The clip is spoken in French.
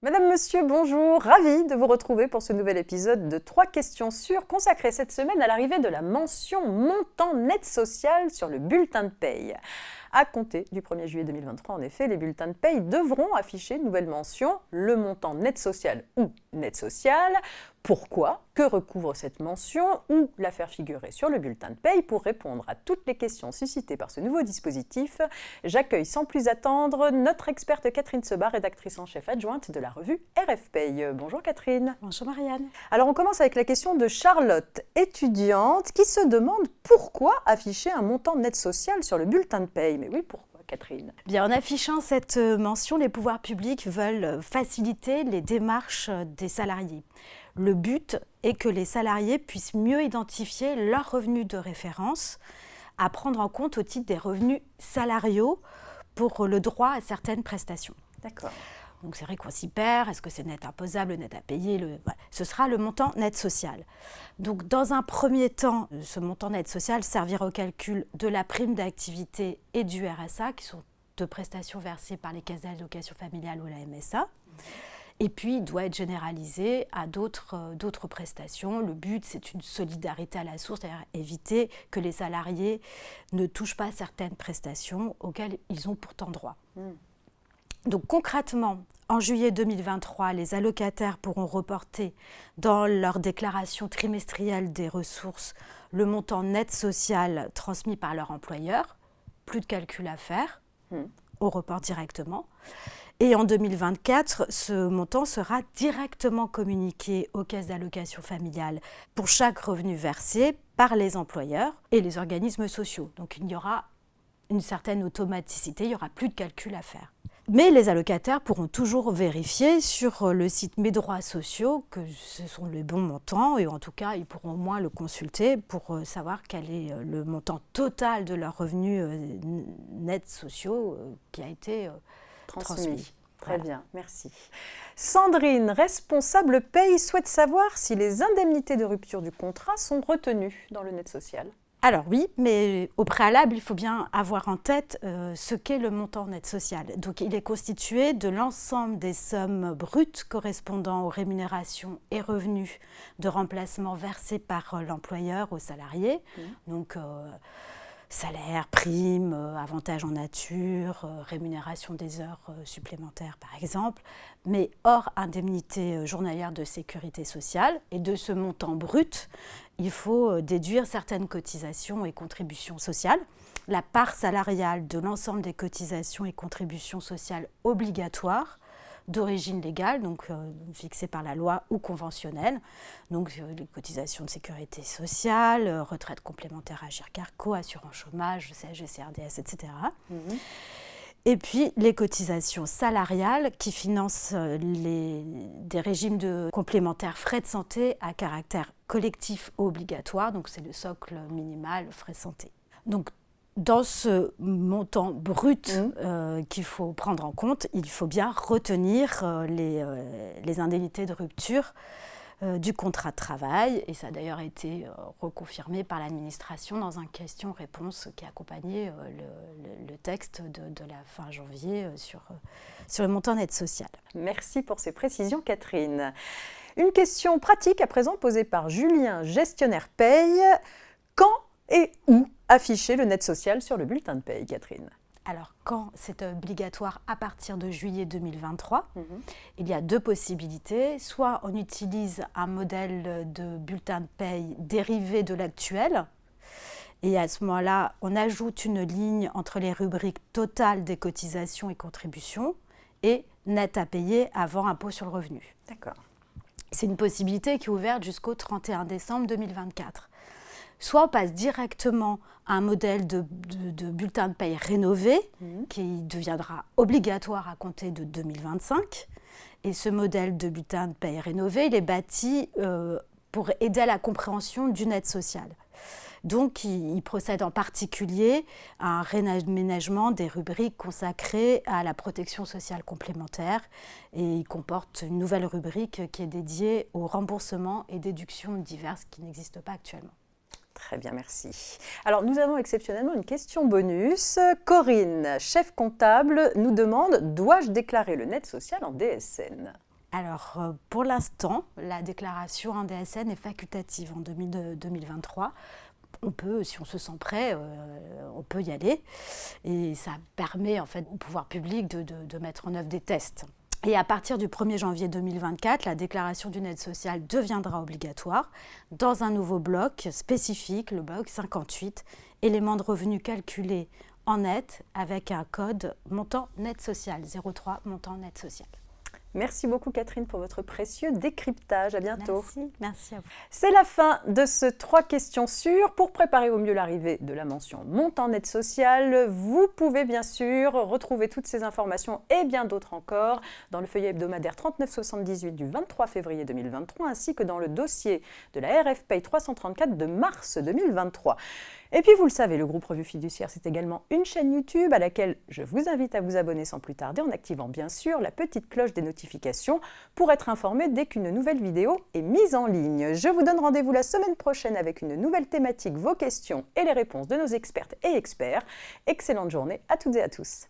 Madame, Monsieur, bonjour, ravie de vous retrouver pour ce nouvel épisode de 3 questions sûres consacré cette semaine à l'arrivée de la mention montant net social sur le bulletin de paye. À compter du 1er juillet 2023, en effet, les bulletins de paye devront afficher une nouvelle mention, le montant net social ou net social. Pourquoi? Que recouvre cette mention? Où la faire figurer sur le bulletin de paye? Pour répondre à toutes les questions suscitées par ce nouveau dispositif, j'accueille sans plus attendre notre experte Catherine Sebat, rédactrice en chef adjointe de la revue RF Paye. Bonjour Catherine. Bonjour Marianne. Alors on commence avec la question de Charlotte, étudiante, qui se demande pourquoi afficher un montant net social sur le bulletin de paye. Mais oui, pourquoi Catherine? Bien, en affichant cette mention, les pouvoirs publics veulent faciliter les démarches des salariés. Le but est que les salariés puissent mieux identifier leurs revenus de référence à prendre en compte au titre des revenus salariaux pour le droit à certaines prestations. D'accord. Donc c'est vrai qu'on s'y perd, est-ce que c'est net imposable, net à payer voilà. Ce sera le montant net social. Donc dans un premier temps, ce montant net social servira au calcul de la prime d'activité et du RSA, qui sont deux prestations versées par les caisses d'allocation familiale ou la MSA. Et puis, il doit être généralisé à d'autres prestations. Le but, c'est une solidarité à la source, c'est-à-dire éviter que les salariés ne touchent pas certaines prestations auxquelles ils ont pourtant droit. Donc concrètement, en juillet 2023, les allocataires pourront reporter dans leur déclaration trimestrielle des ressources le montant net social transmis par leur employeur. Plus de calcul à faire, on reporte directement. Et en 2024, ce montant sera directement communiqué aux caisses d'allocation familiale pour chaque revenu versé par les employeurs et les organismes sociaux. Donc il y aura une certaine automaticité, il n'y aura plus de calcul à faire. Mais les allocataires pourront toujours vérifier sur le site Mes droits sociaux que ce sont les bons montants et en tout cas, ils pourront au moins le consulter pour savoir quel est le montant total de leurs revenus nets sociaux qui a été transmis. Très bien, merci. Sandrine, responsable paye, souhaite savoir si les indemnités de rupture du contrat sont retenues dans le net social. Alors oui, mais au préalable, il faut bien avoir en tête ce qu'est le montant net social. Donc il est constitué de l'ensemble des sommes brutes correspondant aux rémunérations et revenus de remplacement versés par l'employeur aux salariés. Donc salaire, prime, avantages en nature, rémunération des heures supplémentaires par exemple, mais hors indemnité journalière de sécurité sociale. Et de ce montant brut, il faut déduire certaines cotisations et contributions sociales. La part salariale de l'ensemble des cotisations et contributions sociales obligatoires d'origine légale, donc fixées par la loi ou conventionnelle, donc les cotisations de sécurité sociale, retraite complémentaire Agirc-Arrco, assurance chômage, CSG, CRDS, etc. Et puis les cotisations salariales qui financent des régimes de complémentaires frais de santé à caractère collectif ou obligatoire, donc c'est le socle minimal frais de santé. Donc dans ce montant brut qu'il faut prendre en compte, il faut bien retenir les indemnités de rupture du contrat de travail. Et ça a d'ailleurs été reconfirmé par l'administration dans un question-réponse qui accompagnait le texte de la fin janvier sur le montant net social. Merci pour ces précisions, Catherine. Une question pratique à présent posée par Julien, gestionnaire paye. Quand et où afficher le net social sur le bulletin de paye, Catherine? Alors, quand c'est obligatoire à partir de juillet 2023, il y a deux possibilités. Soit on utilise un modèle de bulletin de paye dérivé de l'actuel, et à ce moment-là, on ajoute une ligne entre les rubriques totales des cotisations et contributions et net à payer avant impôt sur le revenu. D'accord. C'est une possibilité qui est ouverte jusqu'au 31 décembre 2024. Soit on passe directement à un modèle de bulletin de paye rénové qui deviendra obligatoire à compter de 2025. Et ce modèle de bulletin de paye rénové, il est bâti pour aider à la compréhension du net social. Donc, il procède en particulier à un réaménagement des rubriques consacrées à la protection sociale complémentaire et il comporte une nouvelle rubrique qui est dédiée au remboursement et déductions diverses qui n'existent pas actuellement. Très bien, merci. Alors, nous avons exceptionnellement une question bonus. Corinne, chef comptable, nous demande « Dois-je déclarer le net social en DSN ?» Alors, pour l'instant, la déclaration en DSN est facultative en 2023. On peut, si on se sent prêt, on peut y aller. Et ça permet en fait au pouvoir public de mettre en œuvre des tests. Et à partir du 1er janvier 2024, la déclaration d'une aide sociale deviendra obligatoire dans un nouveau bloc spécifique, le bloc 58, éléments de revenus calculés en net avec un code montant net social, 03 montant net social. Merci beaucoup Catherine pour votre précieux décryptage. À bientôt. Merci à vous. C'est la fin de ce 3 questions sûres. Pour préparer au mieux l'arrivée de la mention montant net social, vous pouvez bien sûr retrouver toutes ces informations et bien d'autres encore dans le feuillet hebdomadaire 3978 du 23 février 2023 ainsi que dans le dossier de la RFPay 334 de mars 2023. Et puis vous le savez, le groupe Revue Fiduciaire, c'est également une chaîne YouTube à laquelle je vous invite à vous abonner sans plus tarder en activant bien sûr la petite cloche des notifications pour être informé dès qu'une nouvelle vidéo est mise en ligne. Je vous donne rendez-vous la semaine prochaine avec une nouvelle thématique, vos questions et les réponses de nos expertes et experts. Excellente journée à toutes et à tous.